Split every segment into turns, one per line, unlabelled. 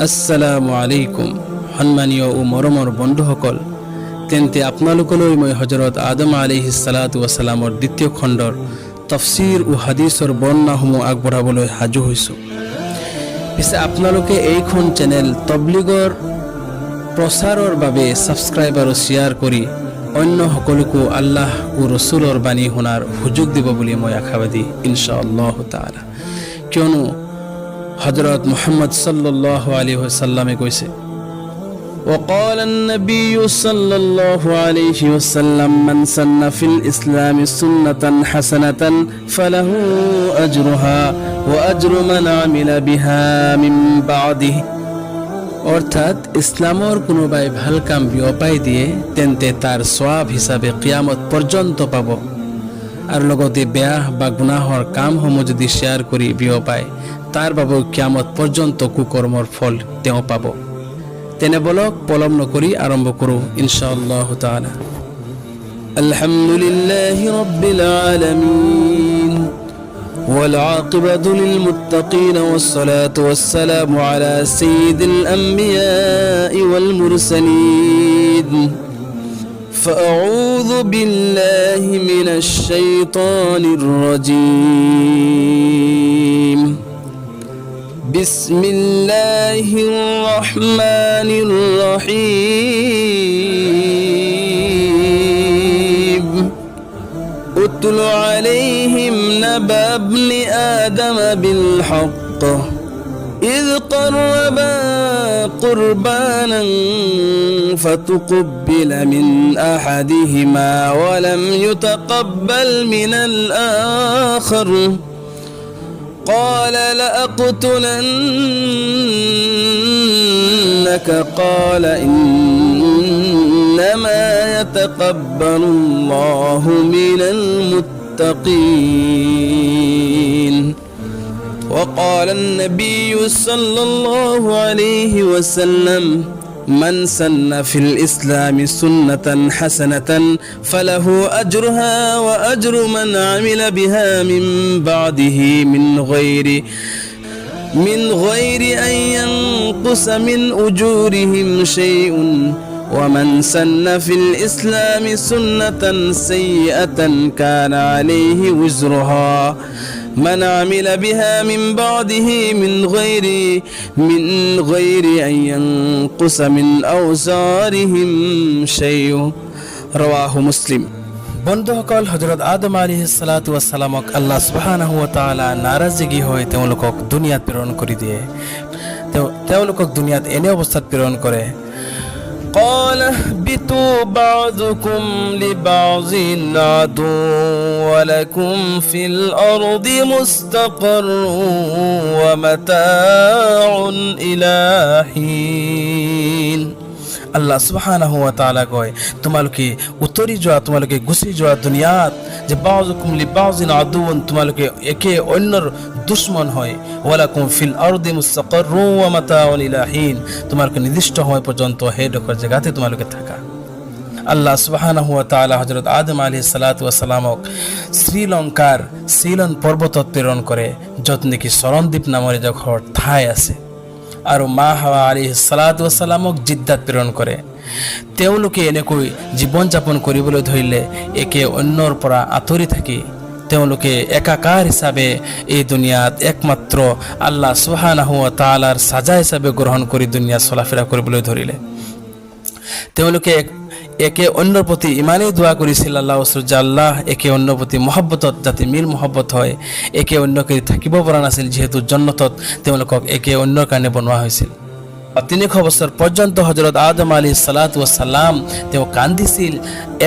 আসসালামু আলাইকুম সন্মানীয় ও মৰমৰ বন্ধুসকল, তেন্তে আপোনালোকলৈ মই হজৰত আদম আলাইহিস সালাতু ওয়াসালামৰ দ্বিতীয় খণ্ডৰ তফসিৰ ও হাদিছৰ বৰ্ণনাসমূহ আগবঢ়াবলৈ সাজু হৈছোঁ। পিছে আপোনালোকে এইখন চেনেল তবলিগৰ প্ৰচাৰৰ বাবে ছাবস্ক্ৰাইব আৰু শ্বেয়াৰ কৰি অন্য সকলোকো আল্লাহ ও ৰসুলৰ বাণী শুনাৰ সুযোগ দিব বুলি মই আশাবাদী ইনশাআল্লাহ তাআলা। কিয়নো হযরত মুহাম্মদ সাল্লাল্লাহু আলাইহি ওয়াসাল্লামে কৈছে, وقال النبي صلى الله عليه وسلم من سن في الإسلام سنة حسنة فله أجرها وأجر من عمل بها من بعده। অর্থাৎ ইসলামৰ কোনোবাই ভাল কাম বিয়পাই দিয়ে তেন্তে তাৰ সওয়াব হিচাপে কিয়ামত পৰ্যন্ত পাব, আৰু লগতে বেয়া বা গুনাহৰ কামসমূহ যদি শ্বেয়াৰ কৰি বিয়পায় তাৰ বাবে কিয়ামত পৰ্যন্ত কুকৰ্মৰ ফল তেওঁ পাব। তেনে বলক পলম নকৰি আৰম্ভ কৰোঁ ইনশাআল্লাহ তাআলা। আলহামদুলিল্লাহি রাব্বিল আলামিন ওয়াল আকিবাতু লিল মুত্তাকিন ওয়াস সালাতু ওয়াস সালামু আলা সাইয়্যিদিল আমবিয়াই ওয়াল মুরসালিন। فأعوذ بالله من الشيطان الرجيم. بسم الله الرحمن الرحيم. اتل عليهم نبأ ابن آدم بالحق إذ قربا قربانا فتقبل من أحدهما ولم يتقبل من الآخر قال لأقتلنك قال إنما يتقبل الله من المتقين. وقال النبي صلى الله عليه وسلم من سن في الإسلام سنة حسنة فله أجرها وأجر من عمل بها من بعده من غير أن ينقص من أجورهم شيء. ومن سن في الإسلام سنة سيئة كان عليه وزرها من عمل بها من بعده من غير أن ينقص من أوزارهم شيء. رواه مسلم. বন্ধুসকল, হযরত আদম আলাইহিস সালাতু ওয়াস সালামক আল্লাহ সুবহানাহু ওয়া তাআলা নাৰাজগী হৈ তেওঁলোকক দুনিয়াত প্ৰেৰণ কৰি দিয়ে। তেওঁলোকক দুনিয়াত এনে অৱস্থাত প্ৰেৰণ কৰে, قال اهبطوا بعضكم لبعض عدو ولكم في الأرض مستقر ومتاع إلى حين. আল্লাহ সুবহানাহু ওয়া তাআলা কয়, তোমালোকে উতৰি যোৱা, তোমালোকে গুচি যোৱা দুনিয়াত, যে বাউজুকুম লিবাউজিন আদুউন, তোমালোকে একে অন্যৰ দুশ্মন হয়। ওয়ালাকুম ফিল আরদি মুস্তাকাররু ওয়া মাতাউন ইলা হিন, তোমালোকে নির্দিষ্ট সময় পর্যন্ত সেইডোখৰ জেগাতে তোমালোকে থাকা। আল্লাহ সুবহানাহু ওয়া তাআলা হযরত আদম আলাইহিস সালাতু ওয়াস সালামক শ্রীলংকার সিলন পৰ্বতত প্ৰেৰণ কৰে, য'ত নেকি চৰণদ্বীপ নামৰ এডোখৰ ঠাই আছে, আৰু মা হাৱা আলাইহিস সালাতু ওয়াস সালামক জিদ্দাত প্ৰেৰণ কৰে। তেওঁলোকে এনেকৈ জীৱন যাপন কৰিবলৈ ধৰিলে, একে অন্যৰ পৰা আঁতৰি থাকি তেওঁলোকে একাকাৰ হিচাপে এই দুনিয়াত একমাত্ৰ আল্লাহ সুবহানাহু ওয়া তাআলাৰ সাজা হিচাপে গ্ৰহণ কৰি দুনিয়া চলাফেৰা কৰিবলৈ ধৰিলে। তেওঁলোকে একে অন্যৰ প্ৰতি ইমানেই দোৱা কৰিছিল আল্লাহ যে আল্লাহ একে অন্যৰ প্ৰতি মহব্বতত যাতে মিল মহব্বত হয়, একে অন্যকে থাকিব পৰা নাছিল, যিহেতু জন্নতত তেওঁলোকক একে অন্যৰ কাৰণে বনোৱা হৈছিল। 300 বছৰ পৰ্যন্ত হযরত আদম আলাইহিস সালাতু ওয়াস সালাম তেওঁ কান্দিছিল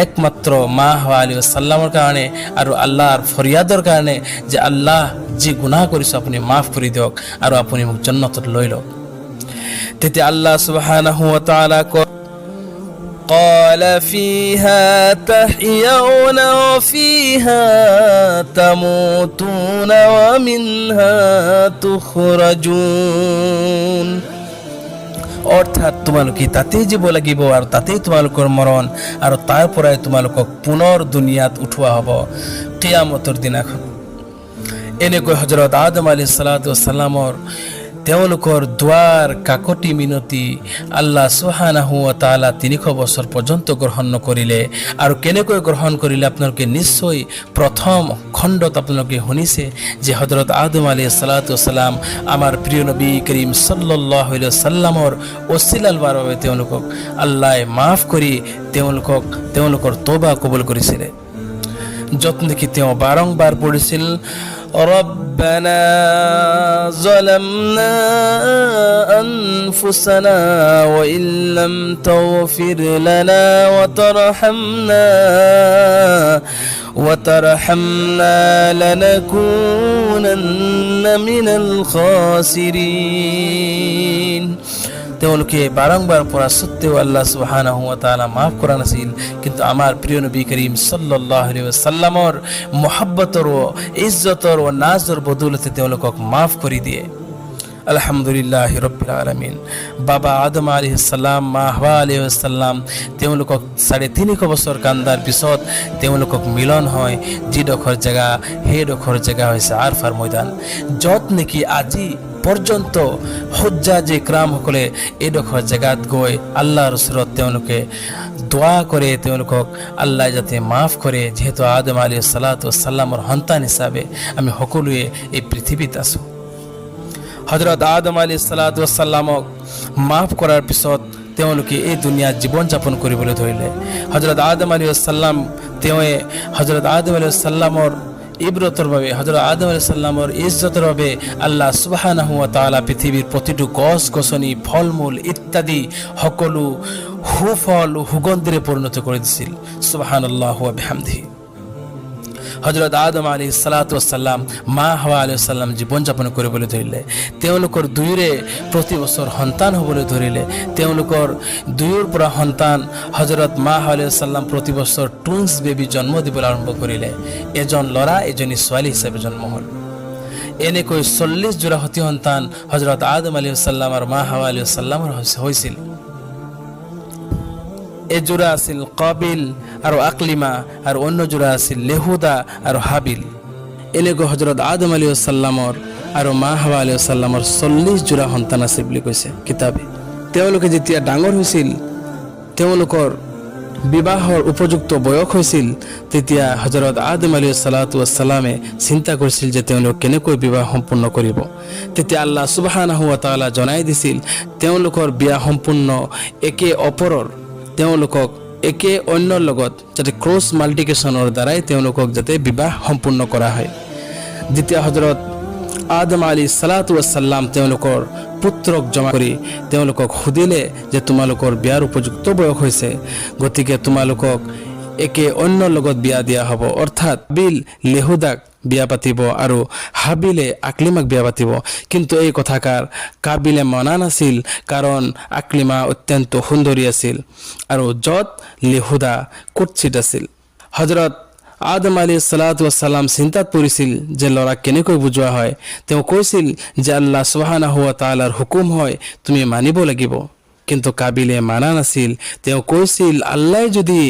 একমাত্ৰ মা হাৱা আলাইহিস সালামৰ কাৰণে আৰু আল্লাহৰ ফৰিয়াদৰ কাৰণে, যে আল্লাহ যি গুনাহ কৰিছো আপুনি মাফ কৰি দিয়ক আৰু আপুনি মোক জান্নাতত লৈ লওক। তেতিয়া আল্লাহ সুবহানাহু ওয়া তাআলা قال فيها تحيون وفيها تموتون ومنها تخرجون. অৰ্থাৎ তোমালোকে তাতেই জীৱ লাগিব আৰু তাতেই তোমালোকৰ মৰণ, আৰু তাৰ পৰাই তোমালোকক পুনৰ দুনিয়াত উঠোৱা হ'ব কিয়ামতৰ দিনাখন। এনেকৈ হযরত আদম আলাইহিস সালাতু ওয়াস সালামৰ তেওঁলোকৰ দুৱাৰ কাকতি মিনতি আল্লাহ সুবহানাহু ওয়া তাআলা ৩০০ বছৰ পৰ্যন্ত গ্ৰহণ নকৰিলে। আৰু কেনেকৈ গ্ৰহণ কৰিলে আপোনালোকে নিশ্চয় প্ৰথম খণ্ডত আপোনালোকে শুনিছে যে হযরত আদম আলাইহিস সালাতু ওয়াস সালাম আমাৰ প্ৰিয় নবী করিম সাল্লাল্লাহু আলাইহি ওয়াসাল্লামৰ ওসিলাৰ বাবে তেওঁলোকক আল্লাহ মাফ কৰি তেওঁলোকৰ তওবা কবুল কৰিছিলে। য'ত নেকি তেওঁ বাৰংবাৰ পঢ়িছিল ربنا ظلمنا أنفسنا وإن لم تغفر لنا وترحمنا لنكونن من الخاسرين। তেওঁলোকে বাৰংবাৰ পঢ়া সত্ত্বেও আল্লাহ সুবহানাহু ওয়া তাআলা মাফ কৰা নাছিল, কিন্তু আমাৰ প্ৰিয় নবী করিম সাল্লাল্লাহু আলাইহি ওয়াসাল্লামৰ মহব্বতৰ ও ইজ্জতৰ ও নাজৰ বদৌলতে তেওঁলোকক মাফ কৰি দিয়ে। আলহামদুলিল্লাহি ৰাব্বিল আলামিন। বাবা আদম আলাইহিস সালাম, মা হাৱা আলাইহিস সালাম তেওঁলোকক ৩৫০ বছৰ কান্দাৰ পিছত তেওঁলোকক মিলন হয় যিডোখৰ জেগা, সেইডোখৰ জেগা হৈছে আৰফাৰ ময়দান, য'ত নেকি আজি পৰ্যন্ত হুজ্জাজে কিৰামসকলে এইডোখৰ জেগাত গৈ আল্লাহৰ ওচৰত তেওঁলোকে দোৱা কৰে, তেওঁলোকক আল্লাহ যাতে মাফ কৰে, যিহেতু আদম আলাইহিস সালাতু ওয়াস সালামৰ সন্তান হিচাপে আমি সকলোৱে এই পৃথিৱীত আছোঁ। হযরত আদম আলাইহিস সালাতু ওয়াস সালামক মাফ কৰাৰ পিছত তেওঁলোকে এই দুনিয়াত জীৱন যাপন কৰিবলৈ ধৰিলে। হযরত আদম আলাইহিস সালাম হযরত আদম আলাইহিস সালামৰ ইব্ৰতৰ বাবে, হযরত আদম আলাইহিস সালামৰ ইজ্জতৰ বাবে আল্লাহ সুবহানাহু ওয়া তাআলা পৃথিৱীৰ প্ৰতিটো গছ গছনি ফল মূল ইত্যাদি সকলো সুফল সুগন্ধিৰে পৰিণত কৰি দিছিল। সুবহানাল্লাহু ওয়া বিহামদিহি। হযরত আদম আলাইহিস সালাতু ওয়াস সালাম, মা হাৱা আলাইহিস সালাম জীৱন যাপন কৰিবলৈ ধৰিলে। তেওঁলোকৰ দুয়োৰে প্ৰতি বছৰ সন্তান হ'বলৈ ধৰিলে। তেওঁলোকৰ দুয়োৰ পৰা সন্তান হযরত মা হাৱা আলাইহিস সালাম প্ৰতি বছৰ টুইনছ বেবী জন্ম দিবলৈ আৰম্ভ কৰিলে। এজন ল'ৰা এজনী ছোৱালী হিচাপে জন্ম হ'ল। এনেকৈ ৪০ জোৰা সতি সন্তান হযরত আদম আলাইহিস সালাম আৰু মা হাৱা আলাইহিস সালামৰ হৈছিল। এজোৰা আছিল কাবিল আৰু আকলিমা, আৰু অন্য জোৰা আছিল লেহুদা আৰু হাবিল। এনেকৈ হযরত আদম আলাইহিস সালামৰ আৰু মা হাৱা আলাইহিস সালামৰ ৪০ জোৰা সন্তান আছে বুলি কৈছে কিতাবে। তেওঁলোকে যেতিয়া ডাঙৰ হৈছিল, তেওঁলোকৰ বিবাহৰ উপযুক্ত বয়স হৈছিল, তেতিয়া হযরত আদম আলাইহিস সালাতু ওয়াস সালামে চিন্তা কৰিছিল যে তেওঁলোক কেনেকৈ বিবাহ সম্পূৰ্ণ কৰিব। তেতিয়া আল্লাহ সুবহানাহু ওয়া তাআলা জনাই দিছিল তেওঁলোকৰ বিয়া সম্পূৰ্ণ একে অপৰৰ, তেওঁলোকক একে অন্যৰ লগত যাতে ক্ৰছ মাল্টিপ্লিকেশ্যনৰ দ্বাৰাই তেওঁলোকক যাতে বিবাহ সম্পূৰ্ণ কৰা হয়। যেতিয়া হযরত আদম আলাইহিস সালাতু ওয়াস সালাম তেওঁলোকৰ পুত্ৰক জমা কৰি তেওঁলোকক সুধিলে যে তোমালোকৰ বিয়াৰ উপযুক্ত বয়স হৈছে, গতিকে তোমালোকক একে অন্যৰ লগত বিয়া দিয়া হ'ব। অৰ্থাৎ বিল লেহুদাক বিয়া পাতিব আৰু হাবিলে আকলিমাক বিয়া পাতিব। কিন্তু এই কথাকাৰ কাবিলে মনা নাছিল, কাৰণ আকলিমা অত্যন্ত সুন্দৰী আছিল আৰু য'ত লেহুদা কুৎসিত আছিল। হযরত আদম আলাইহিস সালাতু ওয়াস সালাম চিন্তাত পৰিছিল যে ল'ৰাক কেনেকৈ বুজোৱা হয়। তেওঁ কৈছিল যে আল্লাহ সুবহানাহু ওয়া তাআলাৰ হুকুম হয়, তুমি মানিব লাগিব। কিন্তু কাবিলে মানা নাছিল। তেওঁ কৈছিল আল্লাহ যদি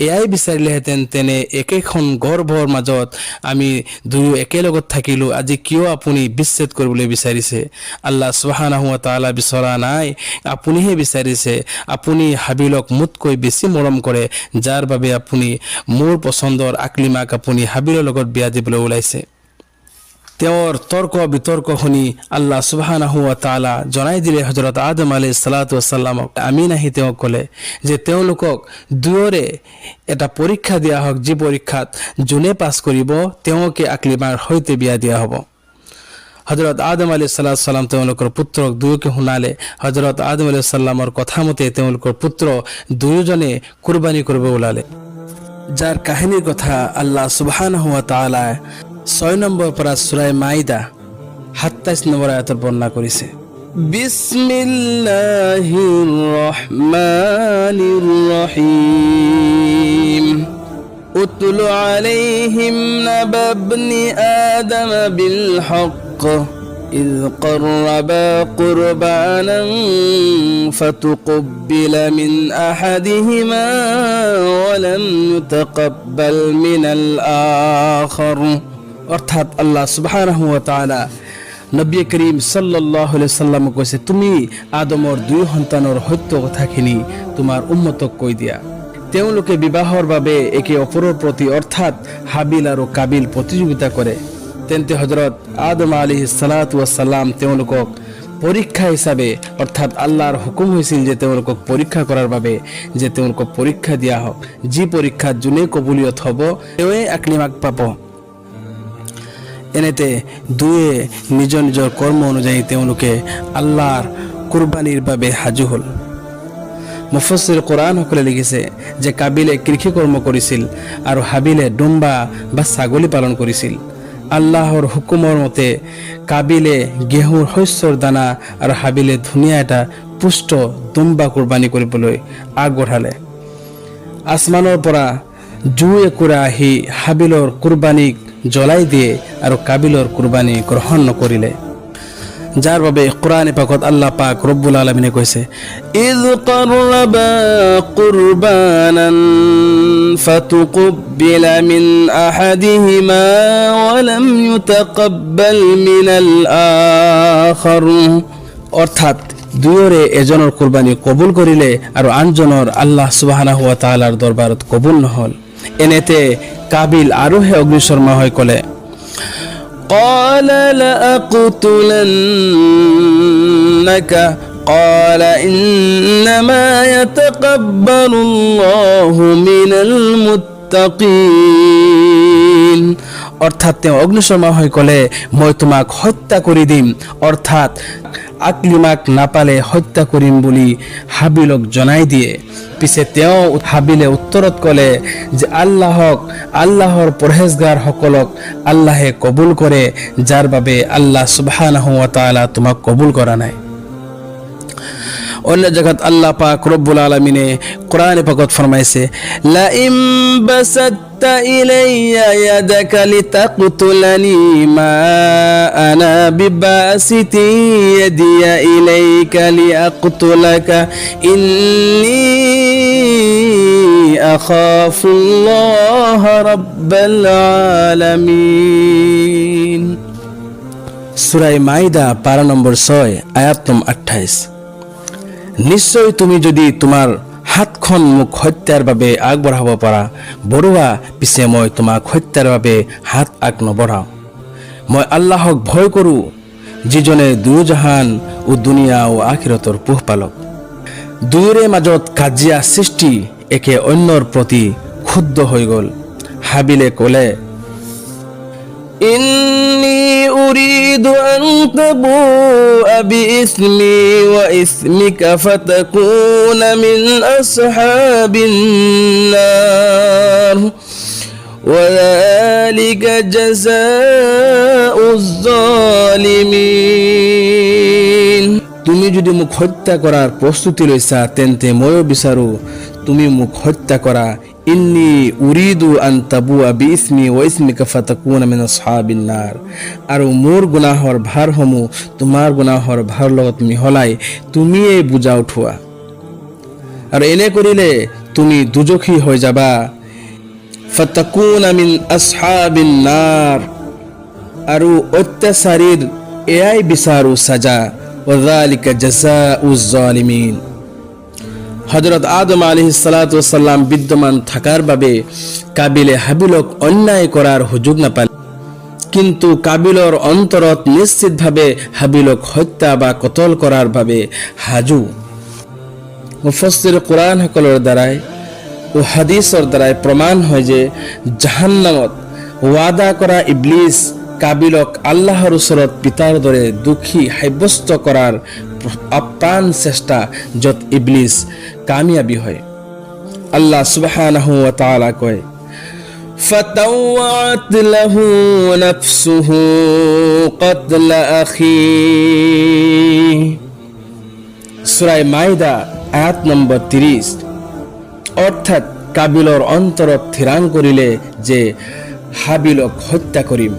এয়াই বিচাৰিলেহেঁতেন তেনে একেখন গৰ্ভৰ মাজত আমি দুয়ো একেলগত থাকিলোঁ, আজি কিয় আপুনি বিচ্ছেদ কৰিবলৈ বিচাৰিছে? আল্লাহ সুবহানাহু ওয়া তাআলা বিচৰা নাই, আপুনিহে বিচাৰিছে। আপুনি হাবিলক মোতকৈ বেছি মৰম কৰে, যাৰ বাবে আপুনি মোৰ পচন্দৰ আকলিমাক আপুনি হাবিলৰ লগত বিয়া দিবলৈ ওলাইছে। তেওঁৰ তৰ্ক বিতৰ্ক শুনি আল্লাহ সুবহানাহু ওয়া তাআলা জনাই দিলে হযরত আদম আলাইহিস সালাতু ওয়াস সালামক। আমিন আহি তেওঁক ক'লে যে তেওঁলোকক দুয়োৰে এটা পৰীক্ষা দিয়া হওক, যি পৰীক্ষাত যোনে পাছ কৰিব তেওঁকে আকলিমাৰ সৈতে বিয়া দিয়া হ'ব। হযরত আদম আলাইহিস সালাতু ওয়াস সালাম তেওঁলোকৰ পুত্ৰক দুয়োকে শুনালে। হযরত আদম আলাইহিস সালামৰ কথা মতে তেওঁলোকৰ পুত্ৰ দুয়োজনে কুৰবানী কৰিব ওলালে, যাৰ কাহিনীৰ কথা আল্লাহ সুবহানাহু ওয়া তাআলা ৬ নম্বৰ পৰা সূৰা মাইদা ২৭ নম্বৰ আয়াতত বৰ্ণনা কৰিছে। বিসমিল্লাহিৰ ৰহমানিৰ ৰহিম। উতলু আলাইহিম নাবা ইবনি আদম বিল হক إذ قربا قربانا فتقبل من أحدهما ولم يتقبل من الآخر। অর্থাৎ আল্লাহ সুবহানাহু ওয়া তাআলা নবী করিম সাল্লাল্লাহু আলাইহি সাল্লাম কৈছে তুমি আদমৰ দুই সন্তানৰ সত্য কথাখিনি তোমাৰ উম্মতক কৈ দিয়া। তেওঁলোকে বিবাহৰ বাবে একে অপৰৰ প্ৰতি অৰ্থাৎ হাবিল আৰু কাবিল প্ৰতিযোগিতা কৰে। তেন্তে হযৰত আদম আলাইহিস সালাতু ওয়াস সালাম তেওঁলোকক পৰীক্ষা হিচাপে অৰ্থাৎ আল্লাহৰ হুকুম হৈছিল যে তেওঁলোকক পৰীক্ষা কৰাৰ বাবে যে তেওঁলোকক পৰীক্ষা দিয়া হওক। যি পৰীক্ষাত যোনে কবুলিয়ত হ'ব তেওঁৱে আকলিমাক পাব। এনেতে দুয়ে নিজৰ নিজৰ কৰ্ম অনুযায়ী তেওঁলোকে আল্লাহৰ কুৰবানীৰ বাবে সাজু হ'ল। মুফাসসিৰ কোরআন সকলে লিখিছে যে কাবিলে কৃষি কৰ্ম কৰিছিল আৰু হাবিলে ডুম্বা বা ছাগলী পালন কৰিছিল। আল্লাহৰ হুকুমৰ মতে কাবিলে গেহুৰ শস্যৰ দানা আৰু হাবিলে ধুনীয়া এটা পুষ্ট ডুম্বা কুৰবানী কৰিবলৈ আগবঢ়ালে। আসমানৰ পৰা জুই একুৰা আহি হাবিলৰ কুৰবানীক জ্বলাই দিয়ে আৰু কাবিলৰ কুৰবানী গ্ৰহণ নকৰিলে, যাৰ বাবে কোরআনে পাকত আল্লাহ পাক রব্বুল আলামিনে কৈছে ইয ক্বাররাবা কুরবানান ফাতুকবিলা মিন আহাদিহিমা ওয়া লাম ইউতাকাব্বাল মিনাল আখার, অর্থাৎ দুয়োৰে এজনৰ কুরবানী কবুল কৰিলে আৰু আনজনৰ আল্লাহ সুবহানাহু ওয়া তাআলাৰ দৰবাৰত কবুল নহল। এনেতে কাবিল আৰু হে অগ্নিশৰ্মা হৈ ক'লে قال لأقتلنك قال إنما يتقبل الله من المتقين, অর্থাৎ তেওঁ অগ্নিশৰ্মা হৈ ক'লে মই তোমাক হত্যা কৰি দিম, অৰ্থাৎ আকলিমাক নাপালে হত্যা কৰিম বুলি হাবিলক জনাই দিয়ে। পিছে তেওঁ হাবিলে উত্তৰত ক'লে যে আল্লাহৰ পৰহেজগাৰ সকলক আল্লাহে কবুল কৰে, যাৰ বাবে আল্লাহ সুবহানাহু ওয়া তাআলা তোমাক কবুল কৰা নাই। অন্য জায়গাত আল্লাহ পাক রব্বুল আলামিনে কোরআনে পাকত ফরমাইছে লা ইম বাসাত্তা ইলাইয়া ইয়াদাকা লিতাকতুলানি মা আনা বিবাসিতি ইয়াদিয়া ইলাইকা লিআকতুলাকা ইন্নী আখাফুল্লাহ রাব্বাল আলামিন। সূরা মাইদা পারা নম্বর 6 আয়াত নম্বর 28। নিশ্চয় তুমি যদি তোমাৰ হাতখন মোক হত্যাৰ বাবে আগবঢ়াব পাৰা বঢ়োৱা, পিছে মই তোমাক হত্যাৰ বাবে হাত আগ নবঢ়াওঁ। মই আল্লাহক ভয় কৰোঁ যিজনে দুজাহান ও দুনিয়া ও আখিৰতৰ পোহপালক। দুয়োৰে মাজত কাজিয়া সৃষ্টি একে অন্যৰ প্ৰতি ক্ষুব্ধ হৈ গ'ল। হাবিলে ক'লে ইন্নী উরিদু আন তাবুআ বিইসমি ওয়া ইসমিকা ফাতাকুনা মিন আসহাবিন নার ওয়া যালিকা জাযাউজ জালিমিন। তুমি যদি মোক হত্যা কৰাৰ প্ৰস্তুতি লৈছা তেন্তে ময়ো বিচাৰো তুমি মোক হত্যা কৰা। ইন্নী উৰিদু আন তাবুআ বিইসমি ওয়া ইসমিকা ফাতাকুনা মিন আসহাবিন নার, আৰু মোৰ গুনাহৰ ভাৰসমূহ তোমাৰ গুনাহৰ ভাৰ লগত মিহলাই তুমিয়েই বুজা উঠোৱা, আৰু এনে কৰিলে তুমি দুজখী হৈ যাবা। ফাতাকুনা মিন আসহাবিন নার, আৰু অত্যাচাৰীৰ এয়াই বিচাৰো সাজা। ওয়া যালিকা জাযাউজ জালিমিন। হযরত আদম আলাইহিস সালাতু ওয়াস সালাম বিদ্যমান থাকার বাবে কাবিলে হাবিলক অন্যায় করার সুযোগ নাপালে, কিন্তু কাবিলৰ অন্তৰত নিশ্চিতভাৱে হাবিলক হত্যা বা কতল কৰাৰ বাবে হাজু। মুফাসসিৰ কোরআন সকলৰ দ্বাৰাই ও হাদিসৰ দ্বাৰাই প্ৰমাণ হয় যে জাহান্নামত ওয়াদা কৰা ইবলিস কাবিলক আল্লাহৰ ওচৰত পিতাৰ দৰে দুখী সাব্যস্ত কৰাৰ আপ্ৰাণ চেষ্টা, য'ত ইবলিস কামিয়াবী হয়। আল্লাহ সুবহানাহু ওয়া তাআলা কয় ফাতাওয়াত লাহু নাফসুহু ক্বাতলা আখি। সূরা মাইদা আয়াত নম্বর 30। অর্থাৎ কাবিলৰ অন্তৰত থিৰাং কৰিলে যে হাবিলক হত্যা কৰিম।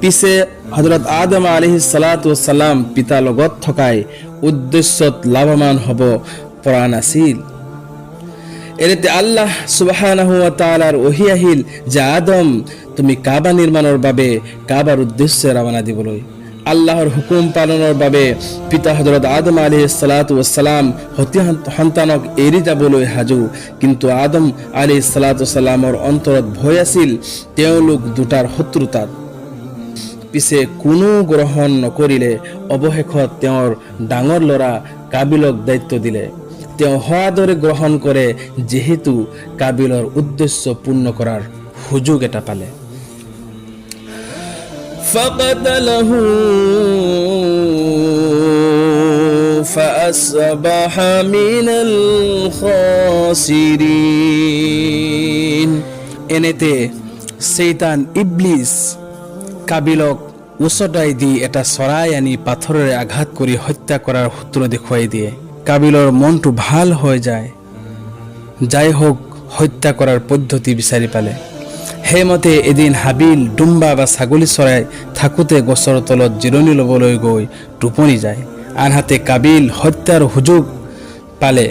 পিছে হযরত আদম আলাইহিস সালাতু ওয়াস সালাম পিতা লগত থকাই উদ্দেশ্যত লাভৱান হ'ব পৰা নাছিল। এনেতে আল্লাহ সুবহানাহু ওয়া তাআলাৰ ওহী আহিল যে আদম তুমি কাবা নিৰ্মাণৰ বাবে কাবাৰ উদ্দেশ্যে ৰাওনা দিবলৈ। আল্লাহৰ হুকুম পালনৰ বাবে পিতা হযৰত আদম আলাইহিছ সালাতু ওয়াস সালাম সন্তানক এৰি যাবলৈ সাজু, কিন্তু আদম আলাইহিছ সালাতু ওয়াস সালামৰ অন্তৰত ভয় আছিল তেওঁলোক দুটাৰ শত্ৰুতাত। পিছে কোনো গ্ৰহণ নকৰিলে। অৱশেষত তেওঁৰ ডাঙৰ ল'ৰা কাবিলক দায়িত্ব দিলে। তেওঁ সহাদৰে গ্ৰহণ কৰে, যিহেতু কাবিলৰ উদ্দেশ্য পূৰ্ণ কৰাৰ সুযোগ এটা পালে। فقتله فأصبح من الخاسرين। এনেতে শয়তান ইবলিস কাবিলক উচতাই দি এটা চৰাই আনি পাথৰেৰে আঘাত কৰি হত্যা কৰাৰ সূত্ৰ দেখুৱাই দিয়ে। কাবিলৰ মনটো ভাল হৈ যায়। যাই হোক, হত্যা কৰাৰ পদ্ধতি বিচাৰি পালে। সেইমতে এদিন হাবিল ডুম্বা বা ছাগলী চৰাই থাকোঁতে গছৰ তলত জিৰণি ল'বলৈ গৈ টোপনি যায়। আনহাতে কাবিল হত্যাৰ সুযোগ পালে।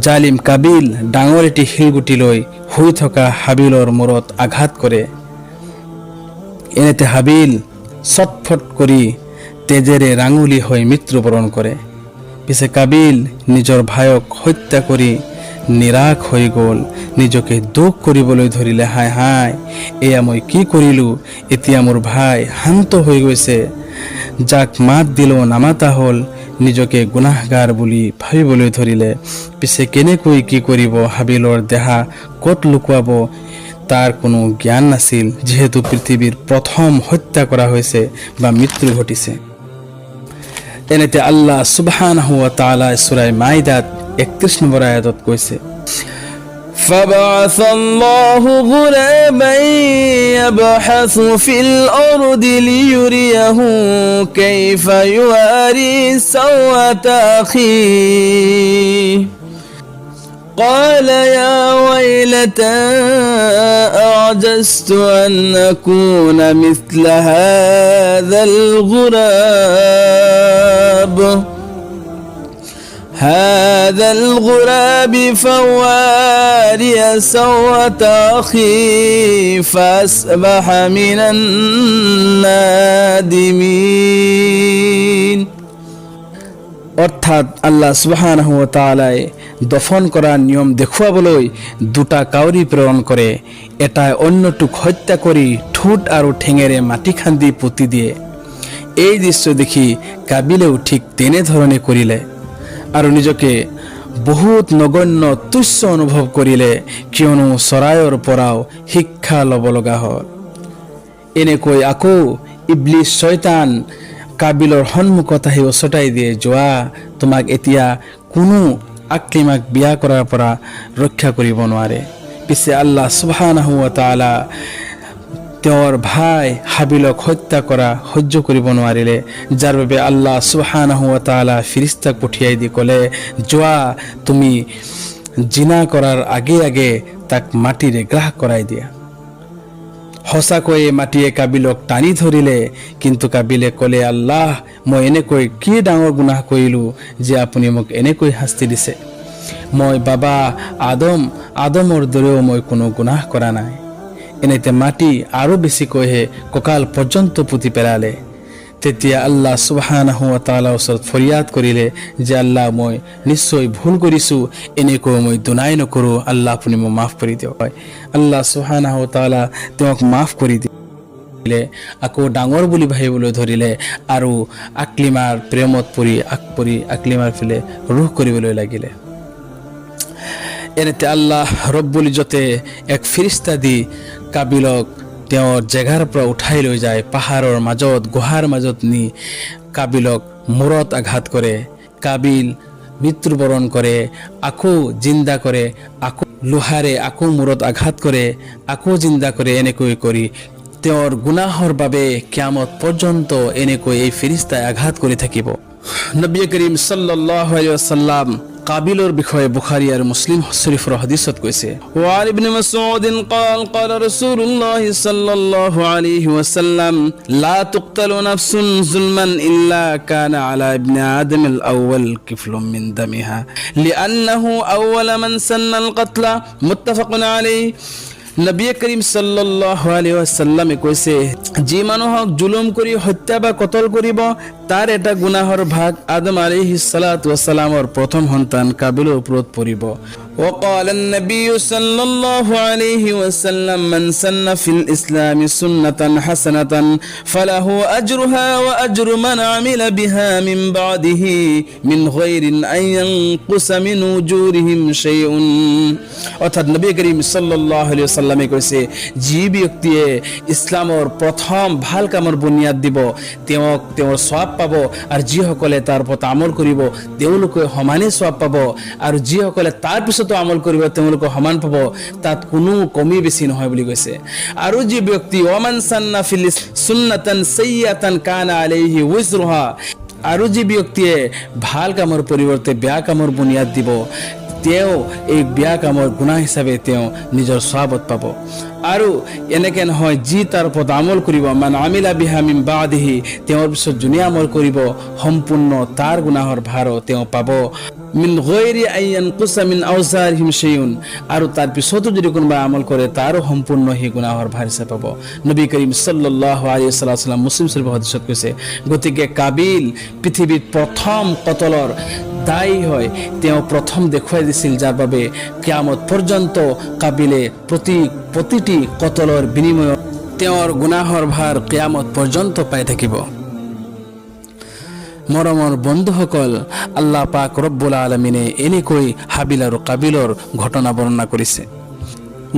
জালিম কাবিল ডাঙৰ এটি শিলগুটি লৈ শুই থকা হাবিলৰ মূৰত আঘাত কৰে। এনেতে হাবিল ছটফট কৰি তেজেৰে ৰাঙুলি হৈ মৃত্যুবৰণ কৰে। পিছে কাবিল নিজৰ ভাইক হত্যা কৰি নিৰাশ হৈ গ'ল। নিজকে দুখ কৰিবলৈ ধৰিলে, হায় হায়, এয়া মই কি কৰিলোঁ। এতিয়া মোৰ ভাই শান্ত হৈ গৈছে, যাক মাত দিলেও নামাতা হ'ল। নিজকে গুনাহগাৰ বুলি ভাবিবলৈ ধৰিলে। পিছে কেনেকৈ কি কৰিব, হাবিলৰ দেহা ক'ত লুকুৱাব, তাৰ কোনো জ্ঞান নাছিল, যিহেতু পৃথিৱীৰ প্ৰথম হত্যা কৰা হৈছে বা মৃত্যু ঘটিছে। এনেতে আল্লাহ সুবহানাহু ওয়া তাআলা সূরা মাইদাত 31 নম্বৰ আয়াতত কৈছে, فبعث الله غرابا يبحث في الأرض ليريه كيف يواري سوءة أخيه قال يا ويلتى أعجزت أن أكون مثل هذا الغراب فواري سوءة أخي فأصبح من النادمين। অর্থাৎ আল্লাহ সুবহানাহু ওয়া তাআলা দফন কৰাৰ নিয়ম দেখুৱাবলৈ দুটা কাউৰী প্ৰেৰণ কৰে। এটাই অন্যটোক হত্যা কৰি ঠোঁট আৰু ঠেঙেৰে মাটি খান্দি পুতি দিয়ে। এই দৃশ্য দেখি কাবিলেও ঠিক তেনেধৰণে কৰিলে আৰু নিজকে বহুত নগণ্য তুচ্ছ অনুভৱ কৰিলে, কিয়নো চৰাইৰ পৰাও শিক্ষা ল'ব লগা হ'ল। এনেকৈ আকৌ ইবলিছ শয়তান কাবিলৰ সন্মুখত আহি উচতাই দিয়ে, যোৱা, তোমাক এতিয়া কোনো আকলিমাক বিয়া কৰাৰ পৰা ৰক্ষা কৰিব নোৱাৰে। পিছে আল্লাহ সুবহানাহু ওয়া তাআলা তেওঁৰ ভাই হাবিলক হত্যা কৰা সহ্য কৰিব নোৱাৰিলে, যাৰ বাবে আল্লাহ সুবহানাহু ওয়া তাআলা ফিৰিস্তাক পঠিয়াই দি ক'লে, যোৱা, তুমি জিনা কৰাৰ আগে আগে তাক মাটিৰে গ্ৰাস কৰাই দিয়া। সঁচাকৈয়ে মাটিয়ে কাবিলক টানি ধৰিলে, কিন্তু কাবিলে ক'লে, আল্লাহ, মই এনেকৈ কি ডাঙৰ গুনাহ কৰিলোঁ যে আপুনি মোক এনেকৈ শাস্তি দিছে। মই বাবা আদমৰ দৰেও মই কোনো গুনাহ কৰা নাই। এনেতে মাটি আৰু বেছিকৈহে কঁকাল পৰ্যন্ত পুতি পেলালে। তেতিয়া আল্লাহ সুবহানাহু ওয়া তাআলাৰ ওচৰত ফৰিয়াদ কৰিলে যে, আল্লাহ, মই নিশ্চয় ভুল কৰিছোঁ, এনেকৈ মই দুনাই নকৰোঁ, আল্লাহ আপুনি মোক মাফ কৰি দিয়ক। আল্লাহ সুবহানাহু ওয়া তাআলা তেওঁক মাফ কৰি দিলে। আকৌ ডাঙৰ বুলি ভাবিবলৈ ধৰিলে আৰু আকলিমাৰ প্ৰেমত পৰি আকলিমাৰ ফালে ৰুখ কৰিবলৈ লাগিলে। এনেতে আল্লাহ ৰব্বুল ইজ্জতে এক ফিৰিস্তা দি কাবিলক তেওঁৰ জেগাৰ পৰা উঠাই লৈ যায়। পাহাৰৰ মাজত, গুহাৰ মাজত নি কাবিলক মূৰত আঘাত কৰে। কাবিল মৃত্যুবৰণ কৰে, আকৌ জিন্দা কৰে, আকৌ লোহাৰে আকৌ মূৰত আঘাত কৰে, আকৌ জিন্দা কৰে। এনেকৈ কৰি তেওঁৰ গুনাহৰ বাবে কিয়ামত পৰ্যন্ত এনেকৈ এই ফিৰিস্তাই আঘাত কৰি থাকিব। নবী কৰীম সাল্লাল্লাহু আলাইহি ওয়াসাল্লাম কাবিলৰ বিষয়ে বুখাৰী আৰু মুছলিম শৰীফৰ হাদিছত কৈছে, ওয়া ইবনে মাসউদ قال قال رسول الله صلى الله عليه وسلم لا تقتل نفس ظلما الا كان على ابن ادم الاول كفل من دمها لانه اول من سن القتل متفق عليه নবী করিম সাল্লাল্লাহু আলাইহি ওয়াসাল্লামে কৈছে যি মানুহক জুলুম কৰি হত্যা বা কতল কৰিব তাৰ এটা গুনাহৰ ভাগ আদম আলাইহিস সালাতু ওয়াসালামৰ প্ৰথম সন্তান কাবিলৰ ওপৰত পৰিব। وقال النبي صلى الله عليه وسلم من سن في الإسلام سنة حسنة فله أجرها وأجر من عمل بها من بعده من غير أن ينقص من أجورهم شيء। অর্থাৎ নবী করিম সাল্লাল্লাহু আলাইহি ওয়াসাল্লামে কৈছে যি ব্যক্তিয়ে ইছলামৰ প্ৰথম ভাল কামৰ বুনিয়াদ দিব তেওঁক তেওঁৰ সওয়াব পাব, আৰু যিসকলে তাৰ ওপৰত আমল কৰিব তেওঁলোকে সমানে সওয়াব পাব, আৰু যিসকলে তাৰ পিছত আমল কৰিব তেওঁলোকে সমান পাব, তাত কোনো কমি বেছি নহয় বুলি কৈছে। আৰু যি ব্যক্তি ওমান সান্না ফিল সুন্নাতান সাইয়াতান কানা আলাইহি উজৰুহা, আৰু যি ব্যক্তিয়ে ভাল কামৰ পৰিৱৰ্তে বেয়া কামৰ বুনিয়াদ দিব তেওঁ এই বেয়া কামৰ গুনাহ হিচাপে তেওঁ নিজৰ সওয়াবত পাব। আৰু এনেকে নহয় যি তাৰ ওপৰত আমল কৰিব মান আমিলা বিহা মিন বাদিহি, তেওঁৰ পিছত যোনে আমল কৰিব সম্পূৰ্ণ তাৰ গুনাহৰ ভাৰ তেওঁ পাব। মিন গৈৰি আন কুসা মিন আউজাৰিহিম শাইউন, আৰু তাৰ পিছতো যদি কোনোবা আমল কৰে তাৰো সম্পূৰ্ণ সেই গুনাহৰ ভাৰ হিচাপে পাব। নবী করিম সাল্লাল্লাহু আলাইহি ওয়াসাল্লাম মুসলিম শরীফৰ হাদিসত কৈছে গতিকে কাবিল পৃথিৱীত প্ৰথম কতলৰ দায়ী হয়, তেওঁ প্ৰথম দেখুৱাই দিছিল যাৰ বাবে কিয়ামত পৰ্যন্ত কাবিলে প্ৰতিটি কতলৰ বিনিময়ত তেওঁৰ গুনাহৰ ভাৰ কিয়ামত পৰ্যন্ত পাই থাকিব। মৰমৰ বন্ধুসকল, আল্লাহ পাক ৰব্বুল আলামিনে এনেকৈ হাবিল আৰু কাবিলৰ ঘটনা বৰ্ণনা কৰিছে।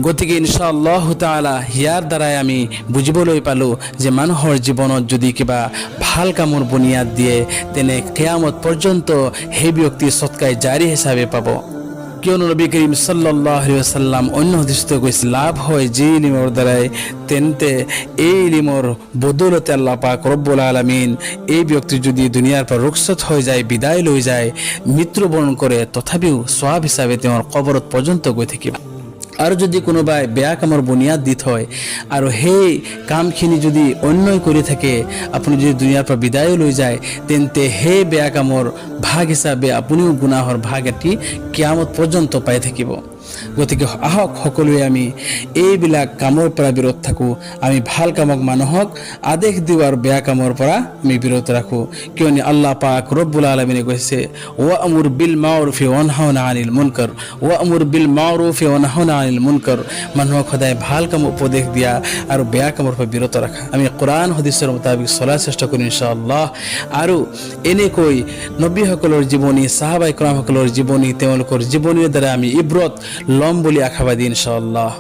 গতিকে ইনশাআল্লাহ তাআলা ইয়াৰ দ্বাৰাই আমি বুজিবলৈ পালোঁ যে মানুহৰ জীৱনত যদি কিবা ভাল কামৰ বুনিয়াদ দিয়ে তেনে কিয়ামত পৰ্যন্ত সেই ব্যক্তি সৎকাই জাৰি হিচাপে পাব। কিয়নো নবী করিম সাল্লাল্লাহু আলাইহি ওয়াসাল্লাম অন্য হাদিসত কৈছে লাভ হয় যে ইলমৰ দ্বাৰাই, তেন্তে এই ইলমৰ বদৌলতে আল্লাহ পাক ৰব্বুল আলামিন এই ব্যক্তি যদি দুনিয়াৰ পৰা ৰুখসত হৈ যায়, বিদায় লৈ যায়, মৃত্যুবৰণ কৰে, তথাপিও সওয়াব হিচাপে তেওঁৰ কবৰত পৰ্যন্ত গৈ থাকিব। আৰু যদি কোনোবাই বেয়া কামৰ বুনিয়াদ দি থয় আৰু সেই কামখিনি যদি অন্যায় কৰি থাকে, আপুনি যদি দুনিয়াৰ পৰা বিদায় লৈ যায়, তেন্তে সেই বেয়া কামৰ ভাগ হিচাপে আপুনিও গুনাহৰ ভাগ এটি কিয়ামত পৰ্যন্ত পাই থাকিব। গতিকে আহক সকলোৱে আমি এইবিলাক কামৰ পৰা বিৰত থাকোঁ, আমি ভাল কামক মানুহক আদেশ দিওঁ আৰু বেয়া কামৰ পৰা আমি বিৰত ৰাখোঁ। কিয়নো আল্লাহ পাক ৰব্বুল আলামিনে কৈছে ওয়ামুৰ বিল মাৰুফি ওয়ানহাউনা আনিল মুনকাৰ, ওয়ামুৰ বিল মাৰুফি ওয়ানহাউনা আনিল মুনকাৰ, মানুহক সদায় ভাল কাম উপদেশ দিয়া আৰু বেয়া কামৰ পৰা বিৰত ৰাখা। আমি কোৰআন হাদিছৰ মুতাবিক চলাৰ চেষ্টা কৰিম ইনশাআল্লাহ। আৰু এনেকৈ নবীসকলৰ জীৱনী, সাহাবায়ে কেৰামসকলৰ জীৱনী, তেওঁলোকৰ জীৱনীৰ দ্বাৰা আমি ইব্ৰত লম বুলি আশাবাদী ইনশাআল্লাহ।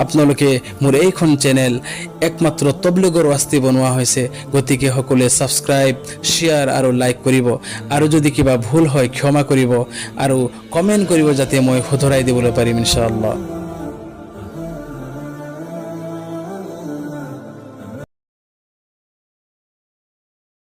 আপোনালোকে মোৰ এইখন চেনেল একমাত্ৰ তবলিগৰ ৱাস্তে বনোৱা হৈছে, গতিকে সকলোৱে ছাবস্ক্ৰাইব, শ্বেয়াৰ আৰু লাইক কৰিব, আৰু যদি কিবা ভুল হয় ক্ষমা কৰিব আৰু কমেণ্ট কৰিব যাতে মই শুধৰাই দিবলৈ পাৰিম ইনশাআল্লাহ।